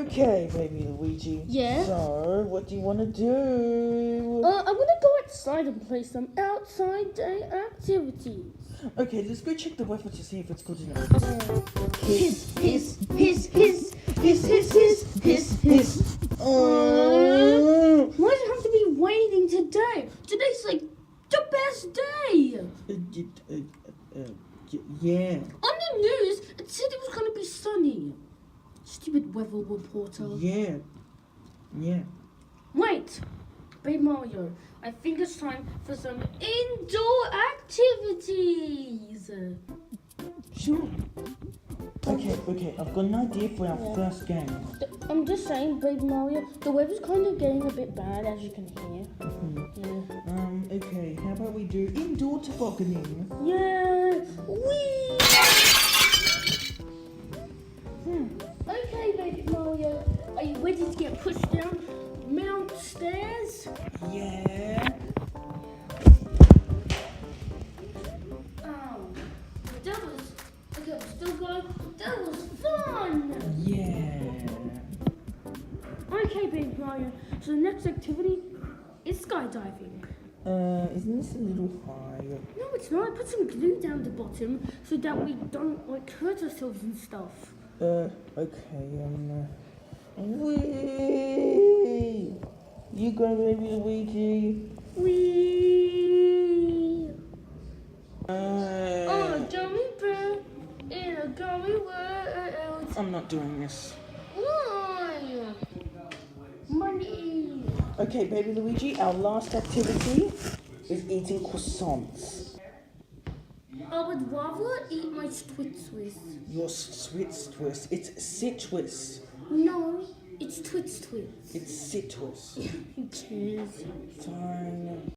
Okay, baby Luigi. Yeah? So, what do you want to do? I'm gonna go outside and play some outside day activities. Okay, let's go check the weather to see if it's good enough. Hiss, hiss, hiss, hiss, hiss, hiss, hiss, hiss, hiss. Oh. Why does it have to be raining today? Today's like the best day. Yeah. On the news, it said it was gonna be sunny. Stupid weather reporter. Yeah. Wait, Baby Mario, I think it's time for some indoor activities. Sure. Okay, I've got an idea for our first game. I'm just saying, Baby Mario, the weather's kind of getting a bit bad, as you can hear. Yeah. Okay, how about we do indoor tobogganing? Yeah. Whee! Okay, Baby Mario, are you ready to get pushed down Mount Stairs? Yeah. Oh, that was. Okay, I'm still going. That was fun. Yeah. Okay, Baby Mario. So the next activity is skydiving. Isn't this a little high? No, it's not. Put some glue down the bottom so that we don't hurt ourselves and stuff. Okay, whee! You go, baby Luigi. Whee! Uh, Oh, gummy bear in a gummy world. I'm not doing this. Why? Money. Okay, baby Luigi, our last activity is eating croissants. I would rather eat my Twix. Your Swiss twist. It's citrus. No, it's Twix. It's citrus. Who cares? Fine.